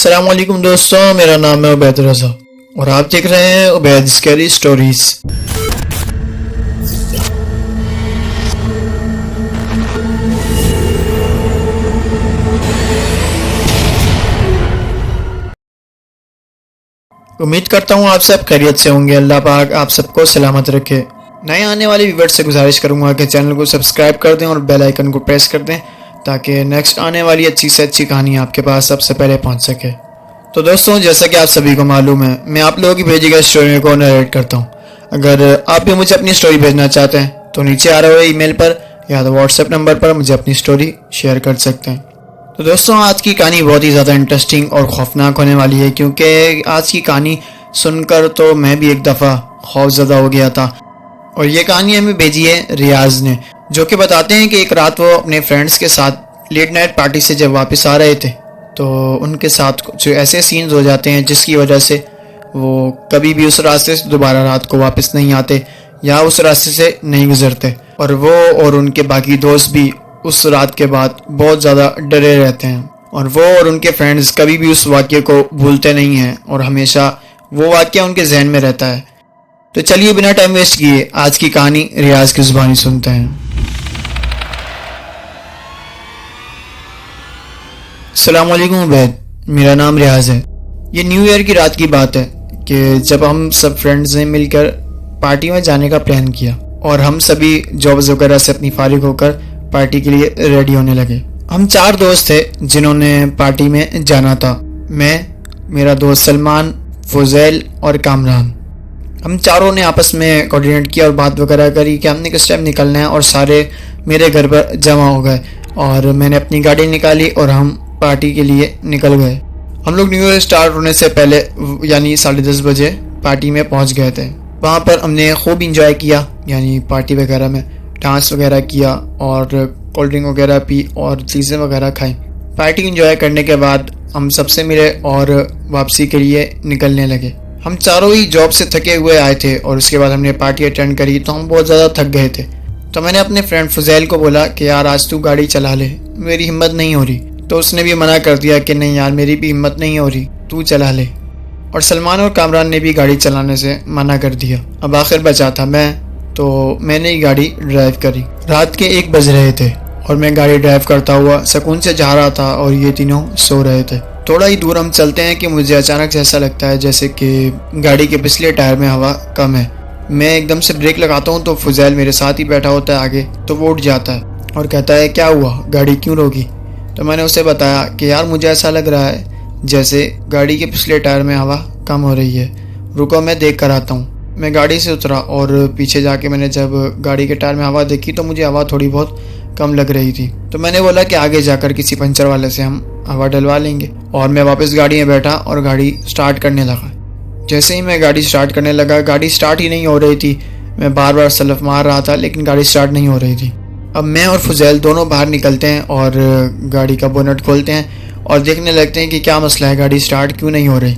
अस्सलाम वालेकुम दोस्तों, मेरा नाम है उबैद रज़ा और आप देख रहे हैं उबैद स्कैरी स्टोरीज। उम्मीद करता हूँ आप सब खैरियत से होंगे। अल्लाह पाक आप सबको सलामत रखे। नए आने वाले व्यूअर्स से गुजारिश करूँगा कि चैनल को सब्सक्राइब कर दें और बेल आइकन को प्रेस कर दें ताकि नेक्स्ट आने वाली अच्छी से अच्छी कहानी आपके पास सबसे पहले पहुंच सके। तो दोस्तों, जैसा कि आप सभी को मालूम है, मैं आप लोगों की भेजी गई स्टोरी को नरेट करता हूं। अगर आप भी मुझे अपनी स्टोरी भेजना चाहते हैं तो नीचे आ रहे हुए ईमेल पर या तो व्हाट्सएप नंबर पर मुझे अपनी स्टोरी शेयर कर सकते हैं। तो दोस्तों, आज की कहानी बहुत ही ज़्यादा इंटरेस्टिंग और खौफनाक होने वाली है, क्योंकि आज की कहानी सुनकर तो मैं भी एक दफ़ा खौफज़दा हो गया था। और ये कहानी हमें भेजी है रियाज ने, जो कि बताते हैं कि एक रात वो अपने फ्रेंड्स के साथ लेट नाइट पार्टी से जब वापस आ रहे थे तो उनके साथ कुछ ऐसे सीन्स हो जाते हैं जिसकी वजह से वो कभी भी उस रास्ते से दोबारा रात को वापस नहीं आते या उस रास्ते से नहीं गुजरते। और वो और उनके बाकी दोस्त भी उस रात के बाद बहुत ज़्यादा डरे रहते हैं और वो और उनके फ्रेंड्स कभी भी उस वाक़े को भूलते नहीं हैं और हमेशा वो वाक़या उनके जहन में रहता है। तो चलिए बिना टाइम वेस्ट किए आज की कहानी रियाज की ज़ुबानी सुनते हैं। अस्सलाम वालेकुम उबैद, मेरा नाम रियाज है। ये न्यू ईयर की रात की बात है कि जब हम सब फ्रेंड्स ने मिलकर पार्टी में जाने का प्लान किया और हम सभी जॉब्स वगैरह से अपनी फारिग होकर पार्टी के लिए रेडी होने लगे। हम 4 दोस्त थे जिन्होंने पार्टी में जाना था। मैं, मेरा दोस्त सलमान, फुजैल और कामरान। हम चारों ने आपस में कोऑर्डिनेट किया और बात वगैरह करी कि हमने किस टाइम निकलना है और सारे मेरे घर पर जमा हो गए और मैंने अपनी गाड़ी निकाली और हम पार्टी के लिए निकल गए। हम लोग न्यू ईयर स्टार्ट होने से पहले यानी 10:30 बजे पार्टी में पहुंच गए थे। वहाँ पर हमने खूब इंजॉय किया, यानी पार्टी वगैरह में डांस वगैरह किया और कोल्ड ड्रिंक वगैरह पी और चीज़ें वगैरह खाई। पार्टी इंजॉय करने के बाद हम सबसे मिले और वापसी के लिए निकलने लगे। हम चारों ही जॉब से थके हुए आए थे और उसके बाद हमने पार्टी अटेंड करी तो हम बहुत ज़्यादा थक गए थे। तो मैंने अपने फ्रेंड फुजैल को बोला कि यार आज तू गाड़ी चला ले, मेरी हिम्मत नहीं हो रही। तो उसने भी मना कर दिया कि नहीं यार मेरी भी हिम्मत नहीं हो रही, तू चला ले। और सलमान और कामरान ने भी गाड़ी चलाने से मना कर दिया। अब आखिर बचा था मैं, तो मैंने ही गाड़ी ड्राइव करी। रात के 1 बज रहे थे और मैं गाड़ी ड्राइव करता हुआ सुकून से जा रहा था और ये तीनों सो रहे थे। थोड़ा ही दूर हम चलते हैं कि मुझे अचानक से ऐसा लगता है जैसे कि गाड़ी के पिछले टायर में हवा कम है। मैं एकदम से ब्रेक लगाता हूँ तो फुजैल मेरे साथ ही बैठा होता है आगे, तो वो उठ जाता है और कहता है क्या हुआ, गाड़ी क्यों रोकी? तो मैंने उसे बताया कि यार मुझे ऐसा लग रहा है जैसे गाड़ी के पिछले टायर में हवा कम हो रही है, रुको मैं देख कर आता हूँ। मैं गाड़ी से उतरा और पीछे जाके मैंने जब गाड़ी के टायर में हवा देखी तो मुझे हवा थोड़ी बहुत कम लग रही थी। तो मैंने बोला कि आगे जाकर किसी पंचर वाले से हम हवा डलवा लेंगे। और मैं वापस गाड़ी में बैठा और गाड़ी स्टार्ट करने लगा। जैसे ही मैं गाड़ी स्टार्ट करने लगा, गाड़ी स्टार्ट ही नहीं हो रही थी। मैं बार बार सलफ मार रहा था लेकिन गाड़ी स्टार्ट नहीं हो रही थी। अब मैं और फुजैल दोनों बाहर निकलते हैं और गाड़ी का बोनट खोलते हैं और देखने लगते हैं कि क्या मसला है, गाड़ी स्टार्ट क्यों नहीं हो रही।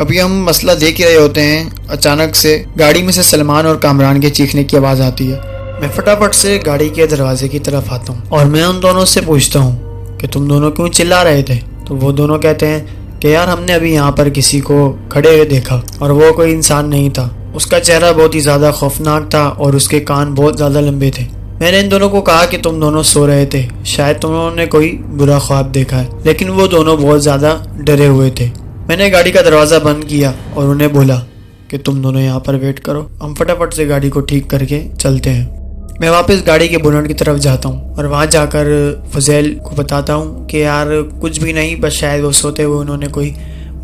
अभी हम मसला देख ही रहे होते हैं, अचानक से गाड़ी में से सलमान और कामरान के चीखने की आवाज़ आती है। मैं फटाफट से गाड़ी के दरवाजे की तरफ आता हूँ और मैं उन दोनों से पूछता हूँ कि तुम दोनों क्यों चिल्ला रहे थे। तो वो दोनों कहते हैं कि यार हमने अभी यहाँ पर किसी को खड़े हुए देखा और वो कोई इंसान नहीं था। उसका चेहरा बहुत ही ज़्यादा खौफनाक था और उसके कान बहुत ज़्यादा लंबे थे। मैंने इन दोनों को कहा कि तुम दोनों सो रहे थे, शायद तुम लोगों ने कोई बुरा ख्वाब देखा है, लेकिन वो दोनों बहुत ज़्यादा डरे हुए थे। मैंने गाड़ी का दरवाज़ा बंद किया और उन्हें बोला कि तुम दोनों यहाँ पर वेट करो, हम फटाफट से गाड़ी को ठीक करके चलते हैं। मैं वापस गाड़ी के बोनट की तरफ जाता हूँ और वहाँ जाकर फुजैल को बताता हूँ कि यार कुछ भी नहीं, बस शायद वो सोते हुए उन्होंने कोई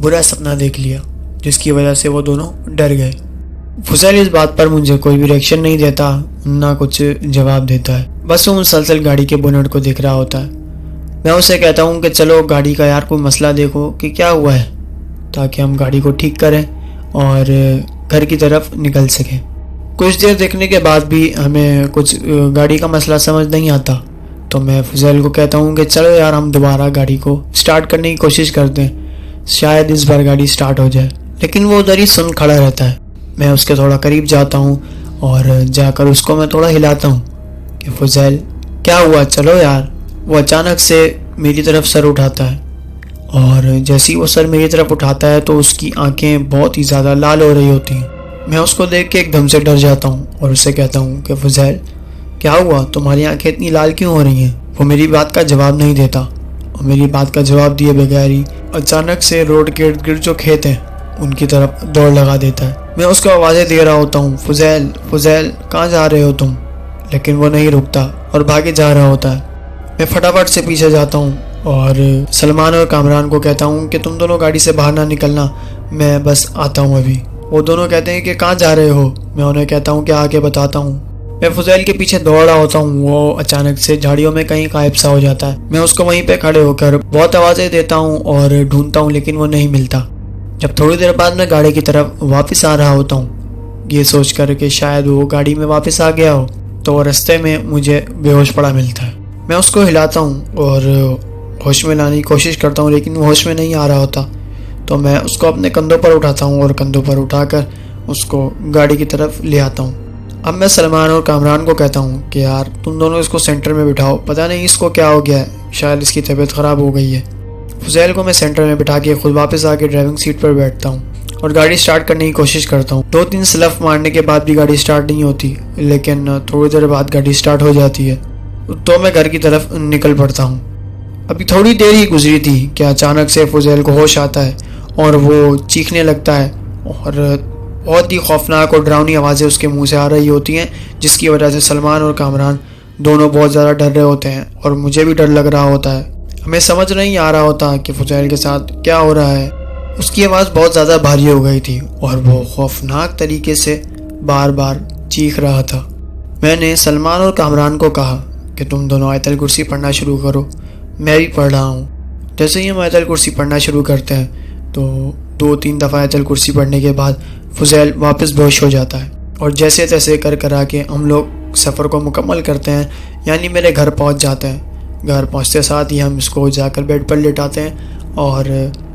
बुरा सपना देख लिया जिसकी वजह से वो दोनों डर गए। फुजैल इस बात पर मुझे कोई भी रिएक्शन नहीं देता, ना कुछ जवाब देता है, बस वो मुसलसल गाड़ी के बोनट को देख रहा होता है। मैं उसे कहता हूँ कि चलो गाड़ी का यार कोई मसला देखो कि क्या हुआ है, ताकि हम गाड़ी को ठीक करें और घर की तरफ निकल सकें। कुछ देर देखने के बाद भी हमें कुछ गाड़ी का मसला समझ नहीं आता, तो मैं फुजैल को कहता हूँ कि चलो यार हम दोबारा गाड़ी को स्टार्ट करने की कोशिश करते हैं, शायद इस बार गाड़ी स्टार्ट हो जाए। लेकिन वो उधर ही सुन खड़ा रहता है। मैं उसके थोड़ा करीब जाता हूँ और जाकर उसको मैं थोड़ा हिलाता हूँ कि फुजैल क्या हुआ, चलो यार। वो अचानक से मेरी तरफ सर उठाता है اور جیسے ہی وہ سر میری طرف اٹھاتا ہے تو اس کی آنکھیں بہت ہی زیادہ لال ہو رہی ہوتی ہیں۔ میں اس کو دیکھ کے ایک دم سے ڈر جاتا ہوں اور اسے کہتا ہوں کہ فضیل کیا ہوا، تمہاری آنکھیں اتنی لال کیوں ہو رہی ہیں؟ وہ میری بات کا جواب نہیں دیتا اور میری بات کا جواب دیے بغیر ہی اچانک سے روڈ کے ارد گرد جو کھیت ہیں ان کی طرف دوڑ لگا دیتا ہے۔ میں اس کو آوازیں دے رہا ہوتا ہوں، فضیل فضیل کہاں جا رہے ہو تم؟ لیکن وہ نہیں رکتا اور بھاگے جا رہا ہوتا ہے۔ میں فٹافٹ سے پیچھے جاتا ہوں اور سلمان اور کامران کو کہتا ہوں کہ تم دونوں گاڑی سے باہر نہ نکلنا، میں بس آتا ہوں ابھی۔ وہ دونوں کہتے ہیں کہ کہاں جا رہے ہو؟ میں انہیں کہتا ہوں کہ آ کے بتاتا ہوں۔ میں فضیل کے پیچھے دوڑ رہا ہوتا ہوں، وہ اچانک سے جھاڑیوں میں کہیں غائب سا ہو جاتا ہے۔ میں اس کو وہیں پہ کھڑے ہو کر بہت آوازیں دیتا ہوں اور ڈھونڈتا ہوں لیکن وہ نہیں ملتا۔ جب تھوڑی دیر بعد میں گاڑی کی طرف واپس آ رہا ہوتا ہوں یہ سوچ کر کہ شاید وہ گاڑی میں واپس آ گیا ہو، تو رستے میں مجھے بے ہوش پڑا ملتا ہے۔ میں اس کو ہلاتا ہوں اور ہوش میں لانے کی کوشش کرتا ہوں لیکن وہ ہوش میں نہیں آ رہا ہوتا، تو میں اس کو اپنے کندھوں پر اٹھاتا ہوں اور کندھوں پر اٹھا کر اس کو گاڑی کی طرف لے آتا ہوں۔ اب میں سلمان اور کامران کو کہتا ہوں کہ یار تم دونوں اس کو سینٹر میں بٹھاؤ، پتہ نہیں اس کو کیا ہو گیا ہے، شاید اس کی طبیعت خراب ہو گئی ہے۔ فضیل کو میں سینٹر میں بٹھا کے خود واپس آ کے ڈرائیونگ سیٹ پر بیٹھتا ہوں اور گاڑی سٹارٹ کرنے کی کوشش کرتا ہوں۔ 2-3 سلف مارنے کے بعد بھی گاڑی سٹارٹ نہیں ہوتی، لیکن تھوڑی دیر بعد گاڑی سٹارٹ ہو جاتی ہے، تو میں گھر کی طرف نکل پڑتا ہوں۔ ابھی تھوڑی دیر ہی گزری تھی کہ اچانک سے فضیل کو ہوش آتا ہے اور وہ چیخنے لگتا ہے اور بہت ہی خوفناک اور ڈراؤنی آوازیں اس کے منہ سے آ رہی ہوتی ہیں، جس کی وجہ سے سلمان اور کامران دونوں بہت زیادہ ڈر رہے ہوتے ہیں اور مجھے بھی ڈر لگ رہا ہوتا ہے۔ ہمیں سمجھ نہیں آ رہا ہوتا کہ فضیل کے ساتھ کیا ہو رہا ہے۔ اس کی آواز بہت زیادہ بھاری ہو گئی تھی اور وہ خوفناک طریقے سے بار بار چیخ رہا تھا۔ میں نے سلمان اور کامران کو کہا کہ تم دونوں آیت الکرسی پڑھنا شروع کرو، میں بھی پڑھ رہا ہوں۔ جیسے ہی ہم آیت الکرسی پڑھنا شروع کرتے ہیں تو 2-3 دفعہ آیت الکرسی پڑھنے کے بعد فضیل واپس بے ہوش ہو جاتا ہے اور جیسے تیسے کر کے ہم لوگ سفر کو مکمل کرتے ہیں، یعنی میرے گھر پہنچ جاتے ہیں۔ گھر پہنچتے ساتھ ہی ہم اس کو جا کر بیڈ پر لٹاتے ہیں اور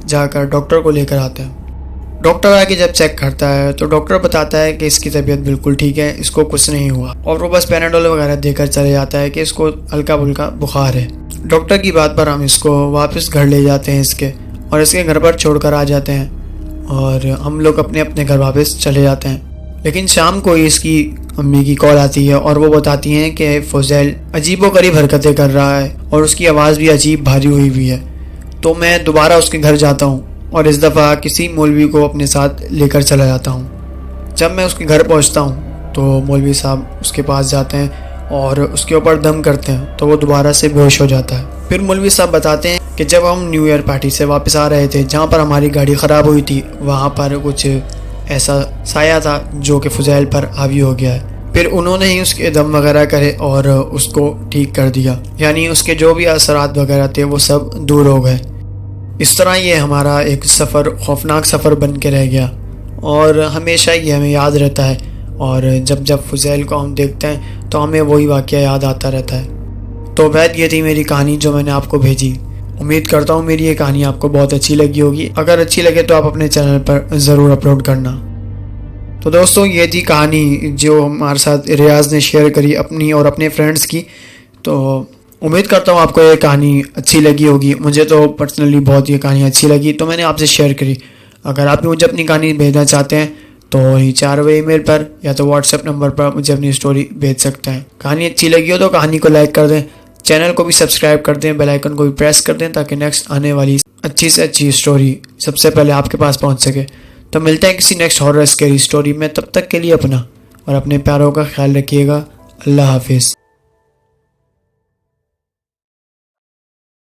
جا کر ڈاکٹر کو لے کر آتے ہیں۔ ڈاکٹر آ کے جب چیک کرتا ہے تو ڈاکٹر بتاتا ہے کہ اس کی طبیعت بالکل ٹھیک ہے، اس کو کچھ نہیں ہوا، اور وہ بس پیناڈول وغیرہ دے کر چلے جاتا ہے کہ اس کو ہلکا پھلکا بخار ہے۔ ڈاکٹر کی بات پر ہم اس کو واپس گھر لے جاتے ہیں اور اس کے گھر پر چھوڑ کر آ جاتے ہیں اور ہم لوگ اپنے گھر واپس چلے جاتے ہیں۔ لیکن شام کو اس کی امی کی کال آتی ہے اور وہ بتاتی ہیں کہ فضیل عجیب و غریب حرکتیں کر رہا ہے اور اس کی آواز بھی عجیب بھاری ہوئی ہوئی ہے۔ تو میں دوبارہ اس کے گھر جاتا ہوں اور اس دفعہ کسی مولوی کو اپنے ساتھ لے کر چلا جاتا ہوں۔ جب میں اس کے گھر پہنچتا ہوں تو مولوی صاحب اس کے پاس جاتے ہیں اور اس کے اوپر دم کرتے ہیں تو وہ دوبارہ سے بے ہوش ہو جاتا ہے۔ پھر مولوی صاحب بتاتے ہیں کہ جب ہم نیو ایئر پارٹی سے واپس آ رہے تھے جہاں پر ہماری گاڑی خراب ہوئی تھی، وہاں پر کچھ ایسا سایہ تھا جو کہ فضیل پر حاوی ہو گیا ہے۔ پھر انہوں نے ہی اس کے دم وغیرہ کرے اور اس کو ٹھیک کر دیا، یعنی اس کے جو بھی اثرات وغیرہ تھے وہ سب دور ہو گئے۔ اس طرح یہ ہمارا ایک سفر خوفناک سفر بن کے رہ گیا اور ہمیشہ یہ ہمیں یاد رہتا ہے، اور جب فضیل کو ہم دیکھتے ہیں تو ہمیں وہی واقعہ یاد آتا رہتا ہے۔ تو وید یہ تھی میری کہانی جو میں نے آپ کو بھیجی۔ امید کرتا ہوں میری یہ کہانی آپ کو بہت اچھی لگی ہوگی۔ اگر اچھی لگے تو آپ اپنے چینل پر ضرور اپلوڈ کرنا۔ تو دوستوں یہ تھی کہانی جو ہمارے ساتھ ریاض نے شیئر کری اپنی اور اپنے فرینڈز کی۔ تو امید کرتا ہوں آپ کو یہ کہانی اچھی لگی ہوگی۔ مجھے تو پرسنلی بہت یہ کہانی اچھی لگی تو میں نے آپ سے شیئر کری۔ اگر آپ بھی مجھے اپنی کہانی بھیجنا چاہتے ہیں تو ہی 4 ای میل پر یا تو واٹس ایپ نمبر پر مجھے اپنی سٹوری بھیج سکتے ہیں۔ کہانی اچھی لگی ہو تو کہانی کو لائک کر دیں، چینل کو بھی سبسکرائب کر دیں، بیل آئیکن کو بھی پریس کر دیں تاکہ نیکسٹ آنے والی اچھی سے اچھی سٹوری سب سے پہلے آپ کے پاس پہنچ سکے۔ تو ملتے ہیں کسی نیکسٹ ہارر اسکیری سٹوری میں، تب تک کے لیے اپنا اور اپنے پیاروں کا خیال رکھیے گا۔ اللہ حافظ۔